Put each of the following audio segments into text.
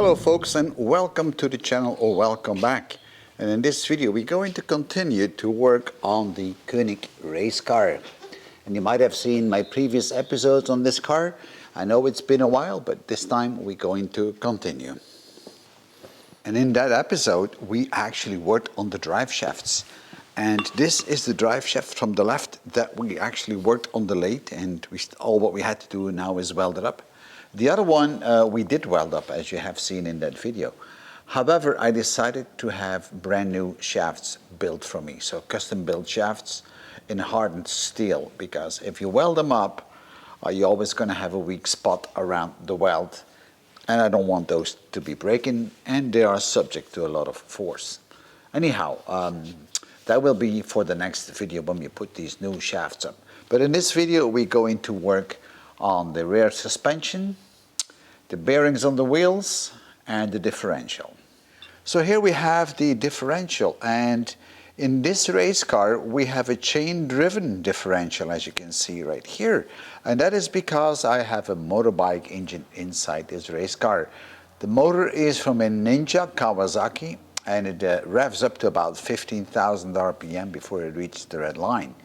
Hello folks, and welcome to the channel, or welcome back. And in this video we're going to continue to work on the Konig race car. And you might have seen my previous episodes on this car. I know it's been a while, but this time we're going to continue. And in that episode we actually worked on the drive shafts. And this is the drive shaft from the left that we actually worked on the lathe, and all what we had to do now is weld it up. The other one we did weld up, as you have seen in that video. However, I decided to have brand new shafts built for me. So custom built shafts in hardened steel, because if you weld them up, you're always going to have a weak spot around the weld. And I don't want those to be breaking, and they are subject to a lot of force. Anyhow, that will be for the next video when we put these new shafts up. But in this video we're going to work on the rear suspension, the bearings on the wheels, and the differential. So here we have the differential, and in this race car we have a chain driven differential, as you can see right here. And that is because I have a motorbike engine inside this race car. The motor is from a Ninja Kawasaki, and it revs up to about 15,000 RPM before it reaches the red line.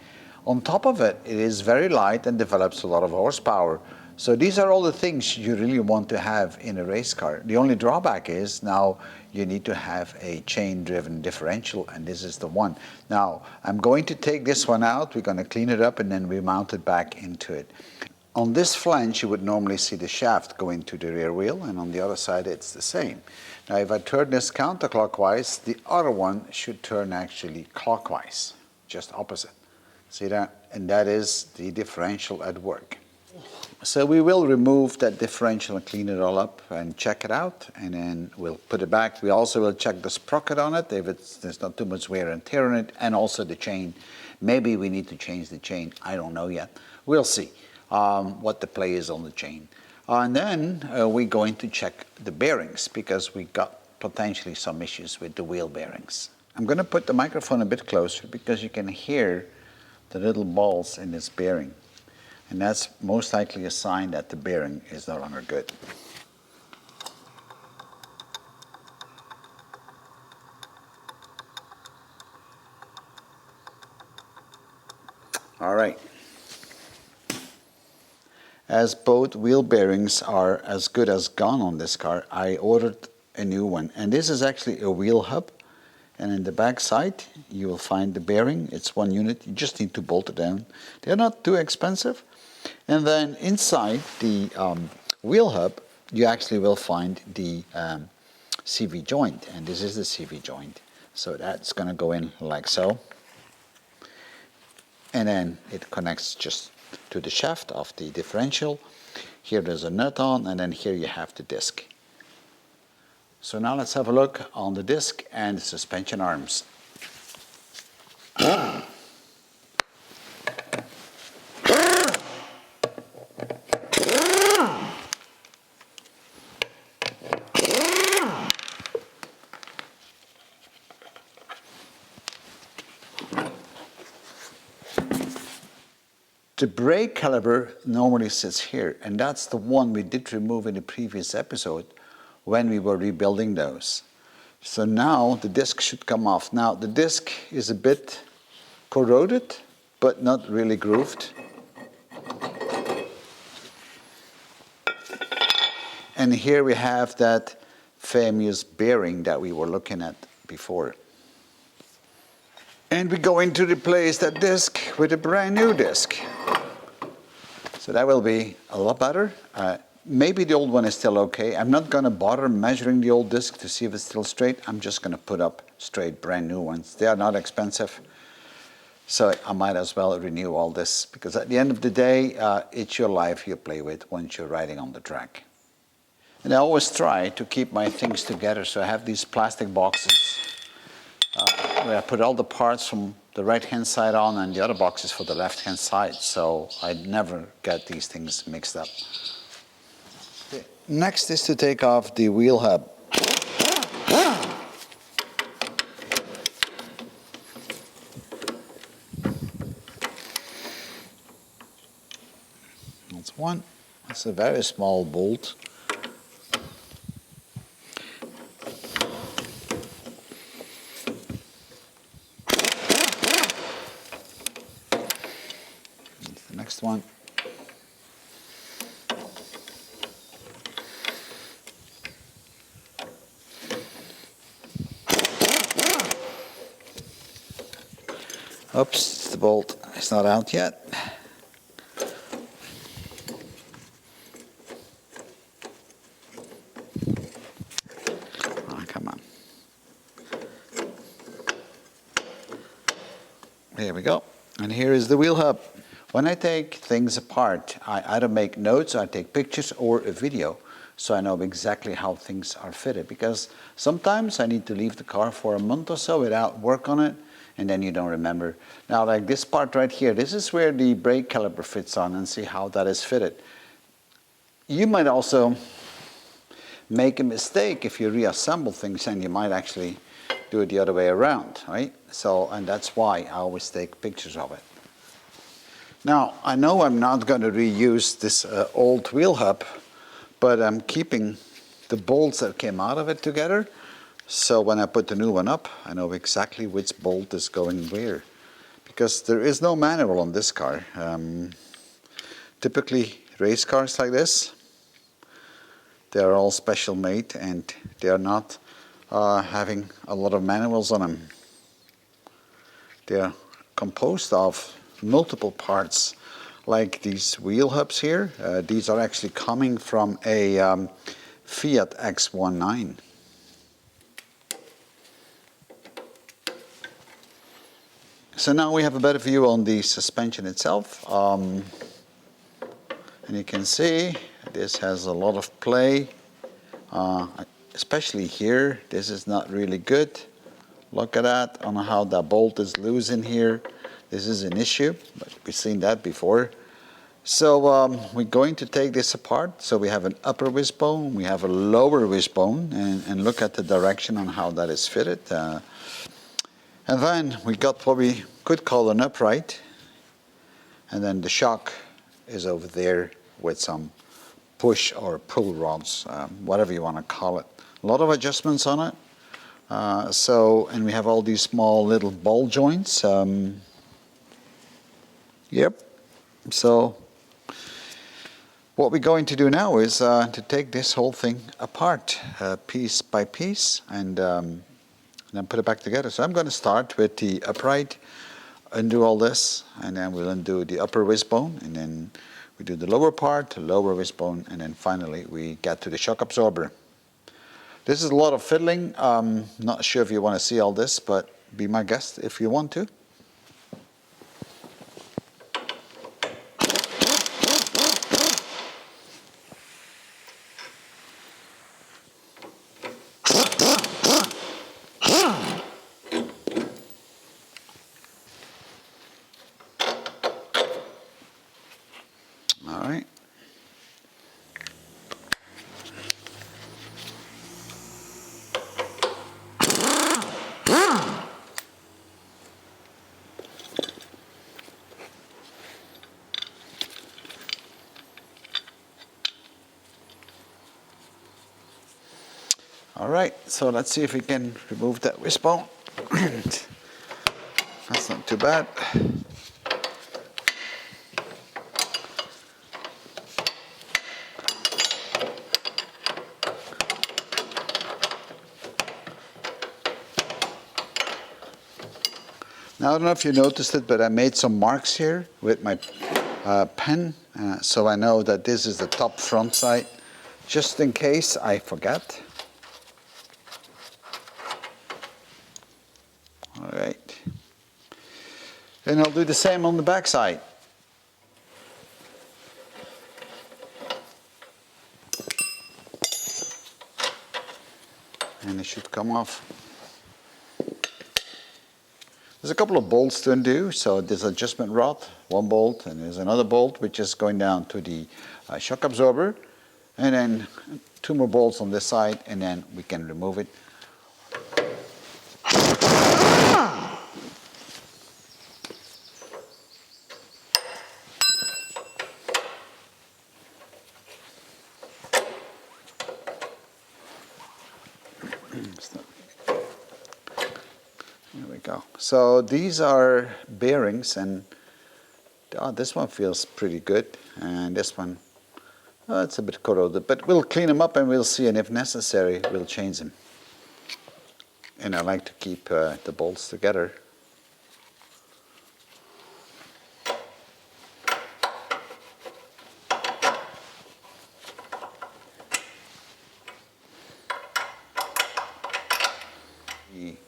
On top of it, it is very light and develops a lot of horsepower. So these are all the things you really want to have in a race car. The only drawback is now you need to have a chain-driven differential, and this is the one. Now, I'm going to take this one out, we're going to clean it up, and then remount it back into it. On this flange, you would normally see the shaft going to the rear wheel, and on the other side it's the same. Now, if I turn this counterclockwise, the other one should turn actually clockwise, just opposite. See that? And that is the differential at work. So we will remove that differential and clean it all up and check it out, and then we'll put it back. We also will check the sprocket on it, if there's not too much wear and tear on it, and also the chain. Maybe we need to change the chain, I don't know yet. We'll see what the play is on the chain. And then we're going to check the bearings, because we got potentially some issues with the wheel bearings. I'm going to put the microphone a bit closer because you can hear the little balls in this bearing, and that's most likely a sign that the bearing is no longer good. All right. As both wheel bearings are as good as gone on this car, I ordered a new one, and this is actually a wheel hub. And in the back side you will find the bearing. It's one unit, you just need to bolt it down. They're not too expensive. And then inside the wheel hub you actually will find the CV joint, and this is the CV joint. So that's going to go in like so, and then it connects just to the shaft of the differential. Here there's a nut on, and then here you have the disc. So now let's have a look on the disc and the suspension arms. The brake caliper normally sits here, and that's the one we did remove in the previous episode when we were rebuilding those. So now the disc should come off. Now the disc is a bit corroded, but not really grooved. And here we have that famous bearing that we were looking at before. And we're going to replace that disc with a brand new disc. So that will be a lot better. Maybe the old one is still okay. I'm not going to bother measuring the old disc to see if it's still straight. I'm just going to put up straight brand new ones. They are not expensive. So I might as well renew all this, because at the end of the day, it's your life you play with once you're riding on the track. And I always try to keep my things together. So I have these plastic boxes where I put all the parts from the right hand side on, and the other boxes for the left hand side. So I never get these things mixed up. Next is to take off the wheel hub. That's one. It's a very small bolt. Next one. Oops, the bolt is not out yet. Oh, come on. There we go. And here is the wheel hub. When I take things apart, I either make notes, or I take pictures or a video, so I know exactly how things are fitted. Because sometimes I need to leave the car for a month or so without work on it, and then you don't remember. Now, like this part right here, this is where the brake caliper fits on, and see how that is fitted. You might also make a mistake if you reassemble things, and you might actually do it the other way around, right? So, and that's why I always take pictures of it. Now, I know I'm not going to reuse this old wheel hub, but I'm keeping the bolts that came out of it together. So when I put the new one up, I know exactly which bolt is going where. Because there is no manual on this car. Typically, race cars like this, they are all special made, and they are not having a lot of manuals on them. They are composed of multiple parts, like these wheel hubs here. These are actually coming from a Fiat X19. So now we have a better view on the suspension itself. And you can see this has a lot of play, especially here. This is not really good. Look at that, on how that bolt is loose in here. This is an issue, but we've seen that before. So we're going to take this apart. So we have an upper wishbone, we have a lower wishbone, and look at the direction on how that is fitted. And then we got what we could call an upright, and then the shock is over there with some push or pull rods, whatever you want to call it. A lot of adjustments on it. And we have all these small little ball joints. Yep. So what we're going to do now is to take this whole thing apart, piece by piece, and then put it back together. So I'm going to start with the upright, undo all this, and then we'll undo the upper wishbone, and then we do the lower part, the lower wishbone, and then finally we get to the shock absorber. This is a lot of fiddling. Not sure if you want to see all this, but be my guest if you want to. All right. All right, so let's see if we can remove that wishbone. That's not too bad. Now, I don't know if you noticed it, but I made some marks here with my pen, so I know that this is the top front side, just in case I forget. All right. And I'll do the same on the back side. And it should come off. There's a couple of bolts to undo. So there's an adjustment rod, one bolt, and there's another bolt which is going down to the shock absorber, and then two more bolts on this side, and then we can remove it. There we go. So these are bearings, and This one feels pretty good, and this one, it's a bit corroded, but we'll clean them up and we'll see, and if necessary, we'll change them. And I like to keep the bolts together.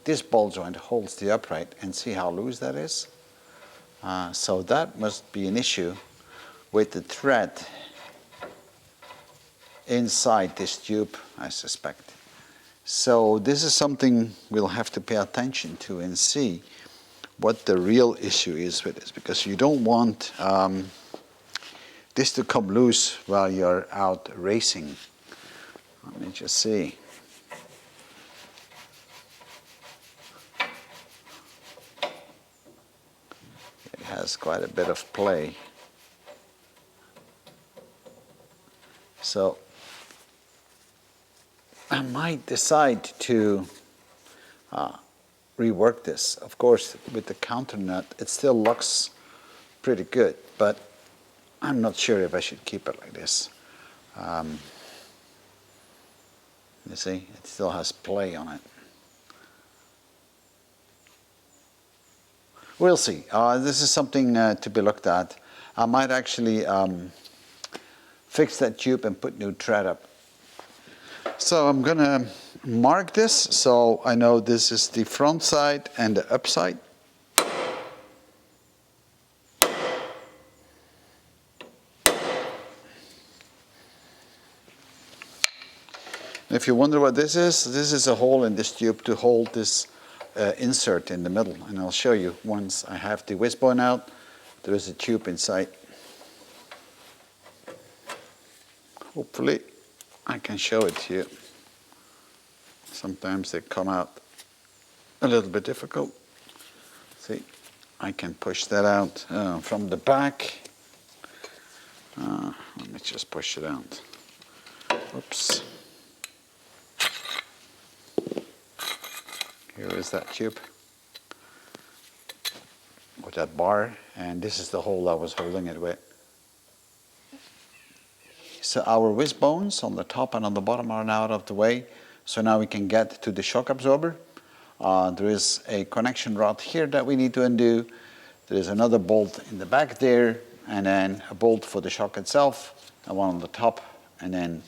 This ball joint holds the upright, and see how loose that is? So that must be an issue with the thread inside this tube, I suspect. So this is something we'll have to pay attention to and see what the real issue is with this, because you don't want this to come loose while you're out racing. Let me just see. It has quite a bit of play. So I might decide to rework this. Of course, with the counter nut, it still looks pretty good, but I'm not sure if I should keep it like this. You see, it still has play on it. We'll see. This is something to be looked at. I might actually fix that tube and put new thread up. So I'm going to mark this so I know this is the front side and the up side. If you wonder what this is a hole in this tube to hold this insert in the middle, and I'll show you once I have the wishbone out. There is a tube inside. Hopefully I can show it to you. Sometimes they come out a little bit difficult. See, I can push that out from the back. Let me just push it out. Oops. Here is that tube with that bar, and this is the hole I was holding it with. So our wishbones on the top and on the bottom are now out of the way. So now we can get to the shock absorber. There is a connection rod here that we need to undo. There is another bolt in the back there, and then a bolt for the shock itself, and one on the top, and then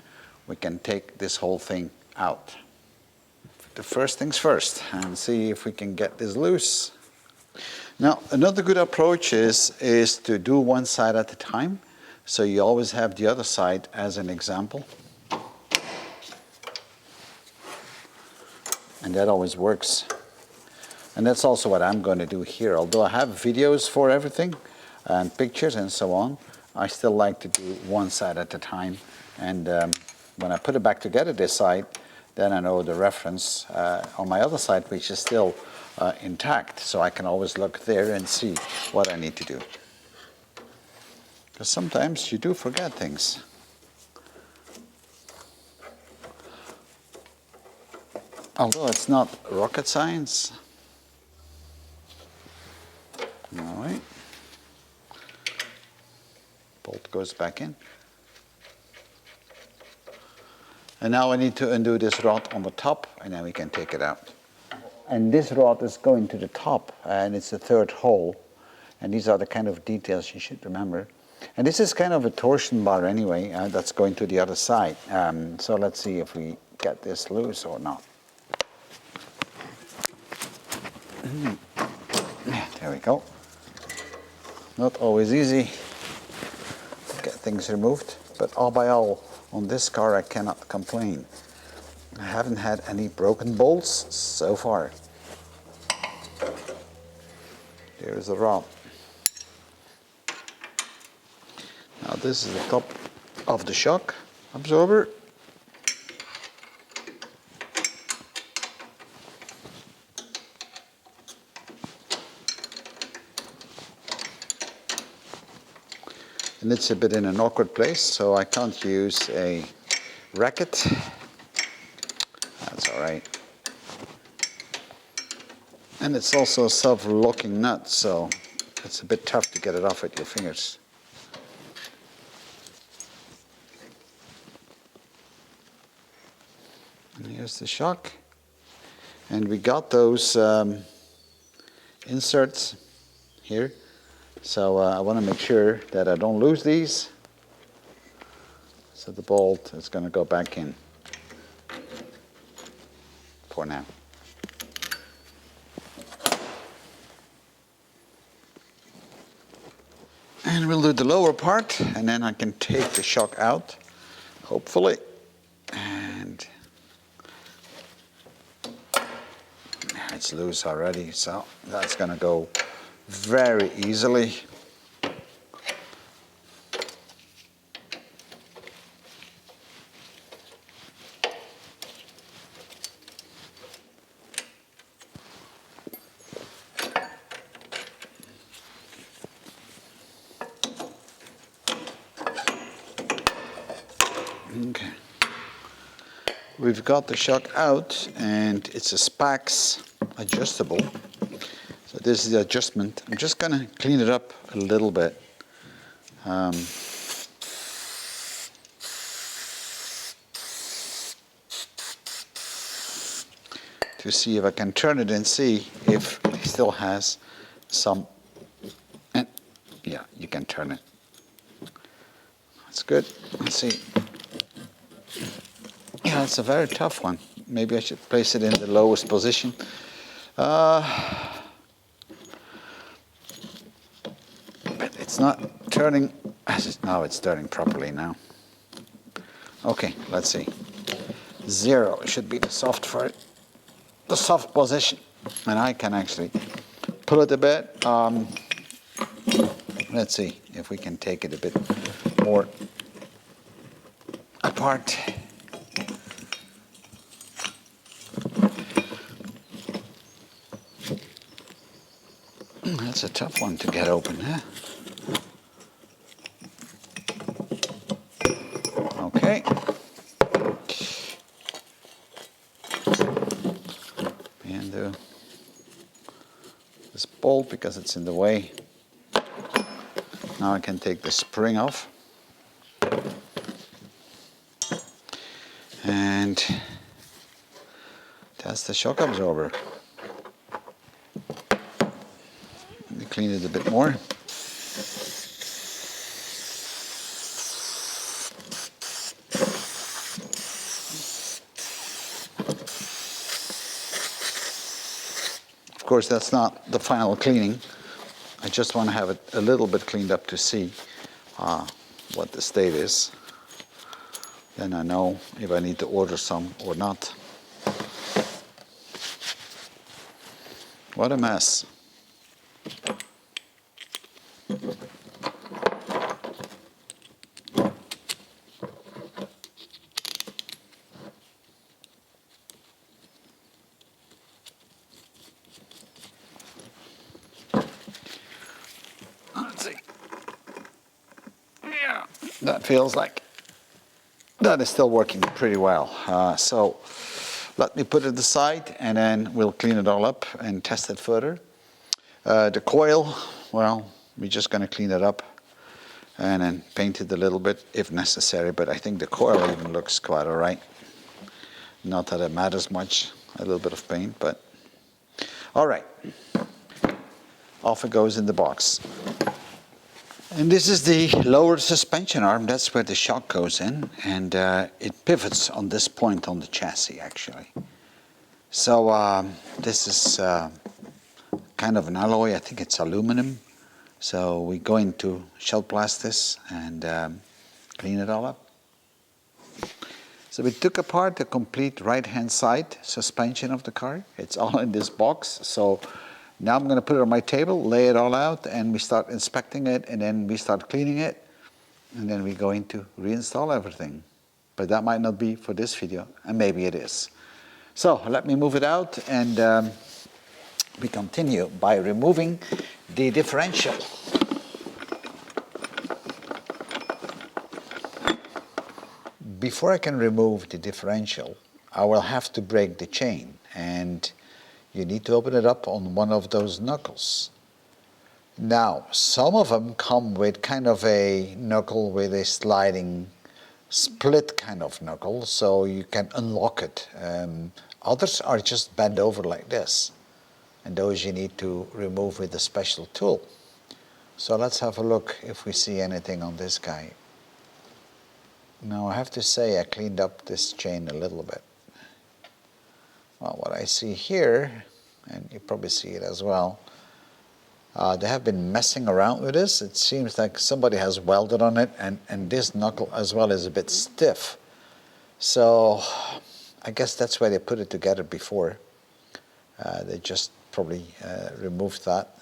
we can take this whole thing out. The first things first, and see if we can get this loose. Now, another good approach is to do one side at a time. So you always have the other side as an example. And that always works. And that's also what I'm going to do here. Although I have videos for everything and pictures and so on, I still like to do one side at a time. And when I put it back together this side, then I know the reference on my other side, which is still intact. So I can always look there and see what I need to do. Because sometimes you do forget things. Although it's not rocket science. All right. Bolt goes back in. And now I need to undo this rod on the top, and then we can take it out. And this rod is going to the top, and it's the third hole. And these are the kind of details you should remember. And this is kind of a torsion bar anyway, that's going to the other side. So let's see if we get this loose or not. There we go. Not always easy to get things removed, but all by all, on this car I cannot complain. I haven't had any broken bolts so far. Here's the rod. Now this is the top of the shock absorber. And it's a bit in an awkward place, so I can't use a racket. That's all right. And it's also a self-locking nut, so It's a bit tough to get it off with your fingers. And here's the shock. And we got those inserts here. So I want to make sure that I don't lose these. So the bolt is going to go back in for now. And we'll do the lower part, and then I can take the shock out, hopefully. And it's loose already, so that's going to go very easily. Okay, we've got the shock out, and it's a Spax adjustable. So this is the adjustment. I'm just going to clean it up a little bit. To see if I can turn it and see if it still has some. And yeah, you can turn it. That's good. Let's see. Yeah, it's a very tough one. Maybe I should place it in the lowest position. But it's not turning. No, it's turning properly now. Okay, let's see. 0 should be the soft for it. The soft position. And I can actually pull it a bit. Let's see if we can take it a bit more apart. That's a tough one to get open, huh? Okay. And this bolt, because it's in the way. Now I can take the spring off. And that's the shock absorber. Let me clean it a bit more. Of course, that's not the final cleaning. I just want to have it a little bit cleaned up to see what the state is. Then I know if I need to order some or not. What a mess. Let's see. Yeah, that feels like that is still working pretty well. So let me put it aside, and then we'll clean it all up and test it further. The coil, well, we're just going to clean it up and then paint it a little bit if necessary, but I think the coil even looks quite all right. Not that it matters much, a little bit of paint, but all right. Off it goes in the box. And this is the lower suspension arm. That's where the shock goes in, and it pivots on this point on the chassis, actually. So this is kind of an alloy. I think it's aluminum. So we're going to shell blast this and clean it all up. So we took apart the complete right-hand side suspension of the car. It's all in this box. So now I'm going to put it on my table, lay it all out, and we start inspecting it, and then we start cleaning it, and then we're going to reinstall everything. But that might not be for this video, and maybe it is. So let me move it out, and we continue by removing the differential. Before I can remove the differential, I will have to break the chain, and you need to open it up on one of those knuckles. Now, some of them come with kind of a knuckle with a sliding split kind of knuckle, so you can unlock it. Others are just bent over like this, and those you need to remove with a special tool. So let's have a look if we see anything on this guy. Now I have to say I cleaned up this chain a little bit. Well, what I see here, and you probably see it as well, they have been messing around with this. It seems like somebody has welded on it, and this knuckle as well is a bit stiff. So I guess that's why they put it together before. They just probably removed that.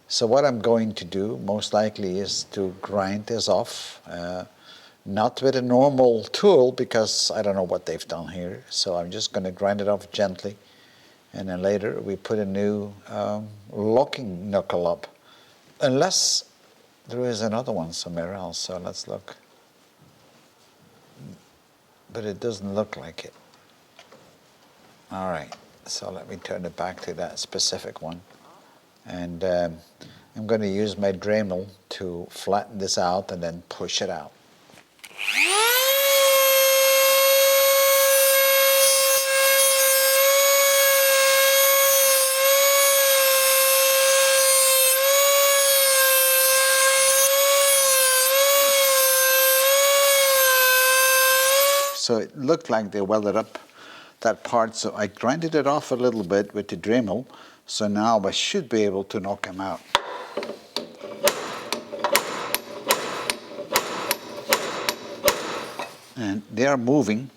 So what I'm going to do most likely is to grind this off, not with a normal tool because I don't know what they've done here. So I'm just going to grind it off gently. And then later we put a new locking knuckle up, unless there is another one somewhere else. So let's look. But it doesn't look like it. All right, so let me turn it back to that specific one. And I'm going to use my Dremel to flatten this out and then push it out. So it looked like they welded up that part, so I grinded it off a little bit with the Dremel, so now I should be able to knock them out. And they are moving.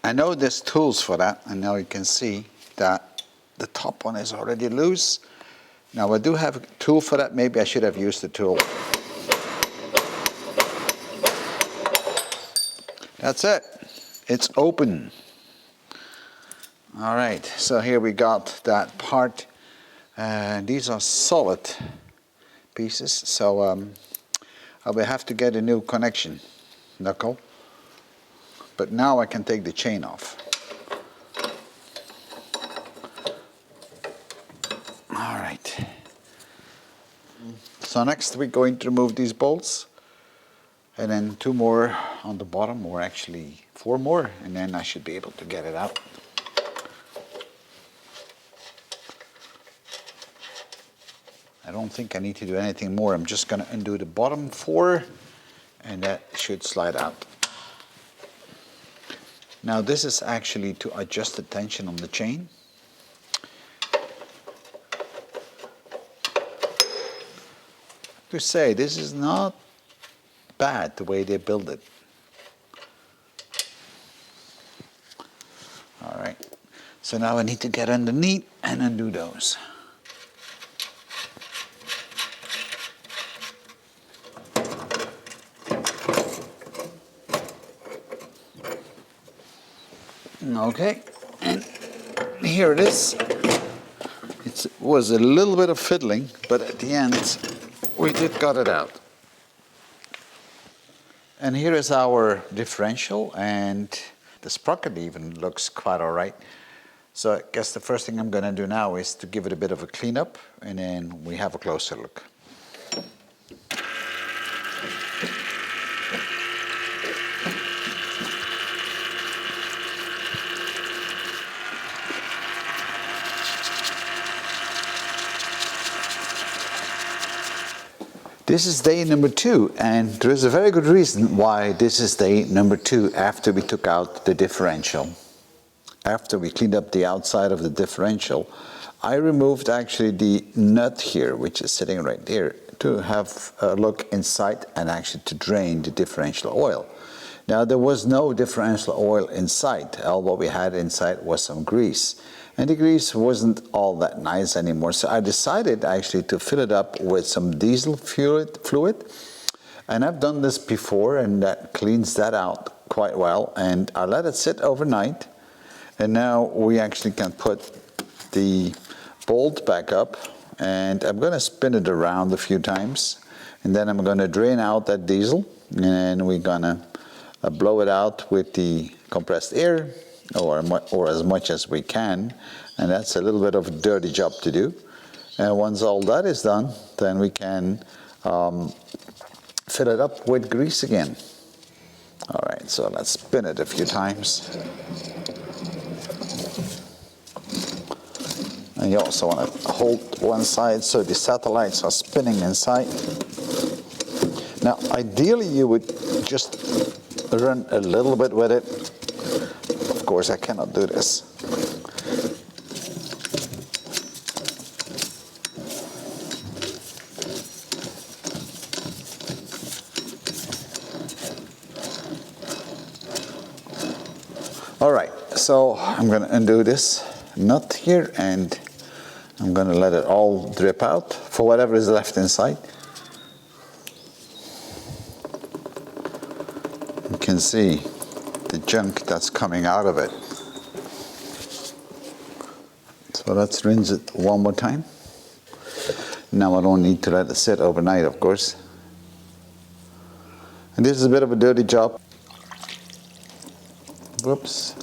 I know there's tools for that, and now you can see that the top one is already loose. Now I do have a tool for that. Maybe I should have used the tool. That's it. It's open. All right, so here we got that part. These are solid pieces, so I will have to get a new connection knuckle. But now I can take the chain off. All right. So next we're going to remove these bolts, and then 2 more on the bottom, or actually 4 more, and then I should be able to get it out. I don't think I need to do anything more. I'm just going to undo the bottom 4, and that should slide out. Now this is actually to adjust the tension on the chain. To say, this is not bad the way they build it. All right, so now I need to get underneath and undo those. Okay, and here it is. It was a little bit of fiddling, but at the end we did got it out. And here is our differential, and the sprocket even looks quite all right. So I guess the first thing I'm going to do now is to give it a bit of a cleanup, and then we have a closer look. This is day number 2, and there is a very good reason why this is day number 2 after we took out the differential. After we cleaned up the outside of the differential, I removed actually the nut here, which is sitting right there, to have a look inside and actually to drain the differential oil. Now there was no differential oil inside. All what we had inside was some grease. And the grease wasn't all that nice anymore, so I decided actually to fill it up with some diesel fluid. And I've done this before, and that cleans that out quite well. And I let it sit overnight, and now we actually can put the bolt back up, and I'm going to spin it around a few times, and then I'm going to drain out that diesel, and we're going to blow it out with the compressed air, or as much as we can, and that's a little bit of a dirty job to do. And once all that is done, then we can fill it up with grease again. All right, so let's spin it a few times. And you also want to hold one side so the satellites are spinning inside. Now, ideally you would just run a little bit with it. Of course, I cannot do this. All right, so I'm going to undo this nut here, and I'm going to let it all drip out for whatever is left inside. You can see the junk that's coming out of it. So let's rinse it one more time. Now I don't need to let it sit overnight, of course. And this is a bit of a dirty job. Whoops.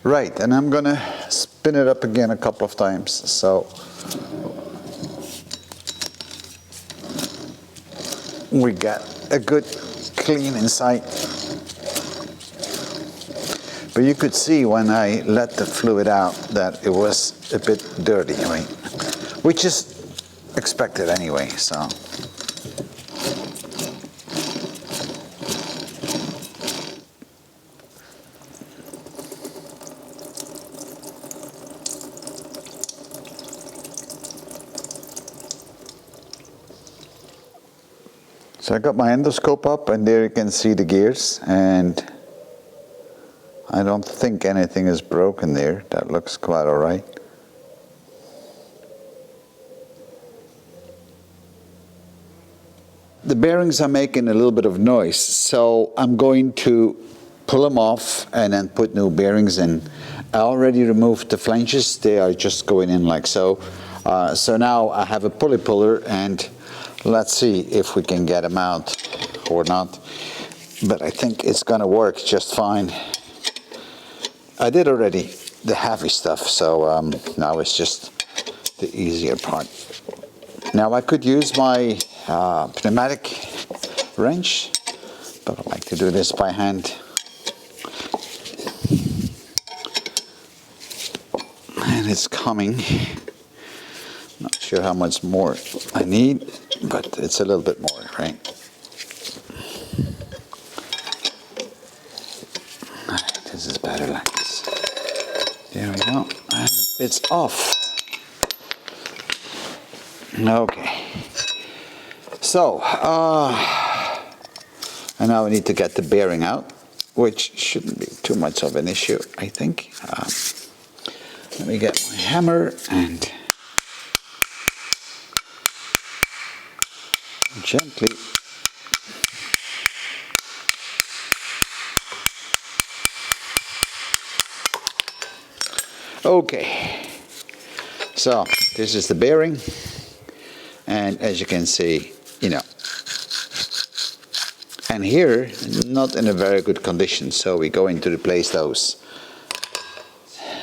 Right, and I'm gonna spin it up again a couple of times. So we got a good clean inside. But you could see when I let the fluid out that it was a bit dirty, I mean, which is expected anyway, so. So I got my endoscope up, and there you can see the gears, and I don't think anything is broken there. That looks quite all right. The bearings are making a little bit of noise, so I'm going to pull them off and then put new bearings in. I already removed the flanges. They are just going in like so. So now I have a pulley puller, and let's see if we can get them out or not. But I think it's going to work just fine. I did already the heavy stuff, so now it's just the easier part. Now I could use my pneumatic wrench, but I like to do this by hand. And it's coming. Not sure how much more I need, but it's a little bit more, right? This is better like this. There we go. And it's off. Okay. So, and now we need to get the bearing out, which shouldn't be too much of an issue, I think. Let me get my hammer and gently okay, so this is the bearing, and as you can see, you know, and here not in a very good condition, so we're going to replace those.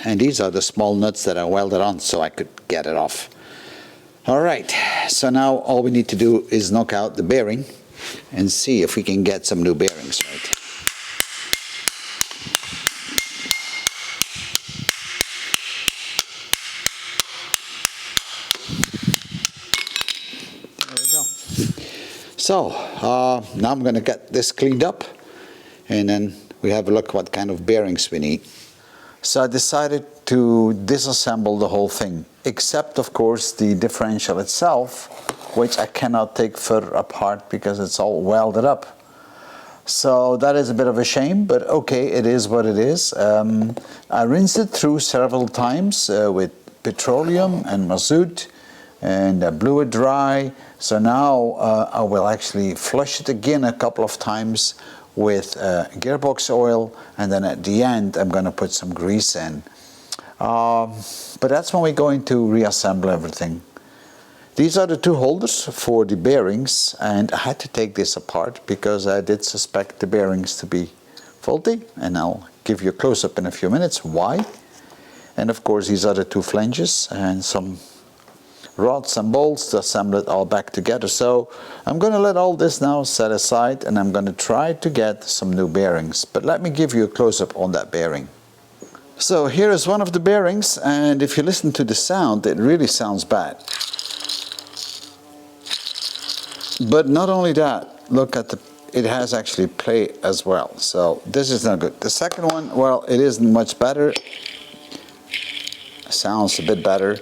And these are the small nuts that I welded on so I could get it off. All right, so now all we need to do is knock out the bearing and see if we can get some new bearings, right? There we go. So now I'm going to get this cleaned up, and then we have a look what kind of bearings we need. So I decided to disassemble the whole thing, except of course the differential itself, which I cannot take further apart because it's all welded up. So that is a bit of a shame, but okay, it is what it is. I rinsed it through several times with petroleum and mazout, and I blew it dry. So now I will actually flush it again a couple of times with gearbox oil, and then at the end I'm going to put some grease in. But that's when we're going to reassemble everything. These are the two holders for the bearings, and I had to take this apart because I did suspect the bearings to be faulty, and I'll give you a close-up in a few minutes why. And of course these are the two flanges and some rods and bolts to assemble it all back together. So I'm going to let all this now set aside, and I'm going to try to get some new bearings. But let me give you a close-up on that bearing. So here is one of the bearings, and if you listen to the sound, it really sounds bad. But not only that, look at it has actually play as well. So this is not good. The second one, well, it isn't much better. Sounds a bit better,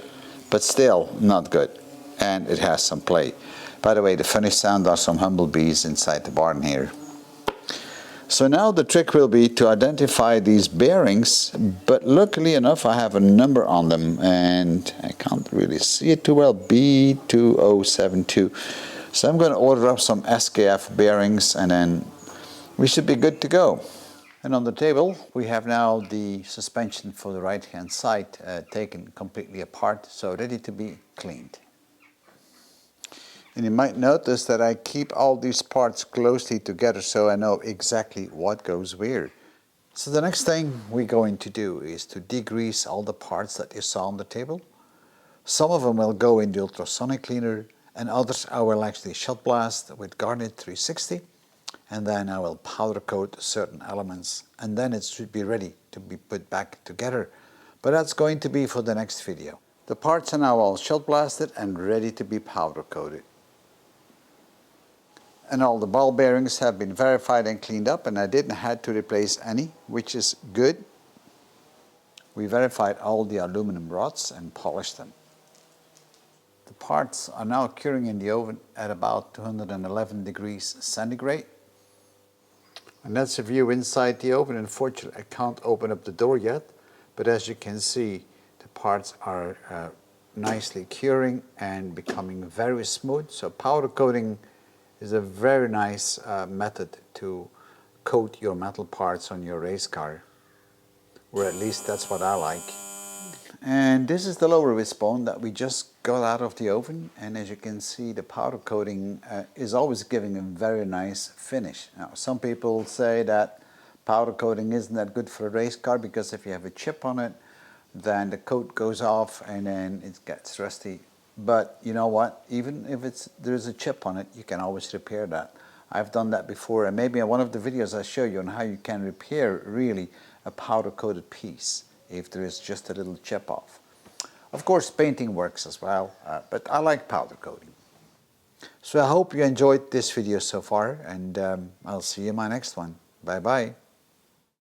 but still not good. And it has some play. By the way, the funny sound are some humblebees inside the barn here. So now the trick will be to identify these bearings, but luckily enough I have a number on them, and I can't really see it too well, B2072. So I'm going to order up some SKF bearings, and then we should be good to go. And on the table we have now the suspension for the right hand side taken completely apart, so ready to be cleaned. And you might notice that I keep all these parts closely together so I know exactly what goes where. So the next thing we're going to do is to degrease all the parts that you saw on the table. Some of them will go in the ultrasonic cleaner, and others I will actually shot blast with Garnet 360, and then I will powder coat certain elements, and then it should be ready to be put back together. But that's going to be for the next video. The parts are now all shot blasted and ready to be powder coated. And all the ball bearings have been verified and cleaned up, and I didn't have to replace any, which is good. We verified all the aluminum rods and polished them. The parts are now curing in the oven at about 211 degrees centigrade. And that's a view inside the oven. Unfortunately, I can't open up the door yet, but as you can see, the parts are nicely curing and becoming very smooth. So powder coating is a very nice method to coat your metal parts on your race car, or at least that's what I like. And this is the lower wishbone that we just got out of the oven, and as you can see, the powder coating is always giving a very nice finish. Now some people say that powder coating isn't that good for a race car because if you have a chip on it, then the coat goes off and then it gets rusty. But you know what, even if there's a chip on it, you can always repair that. I've done that before, and maybe in one of the videos I show you on how you can repair really a powder coated piece if there is just a little chip off. Of course painting works as well, but I like powder coating. So I hope you enjoyed this video so far, and I'll see you in my next one. Bye bye.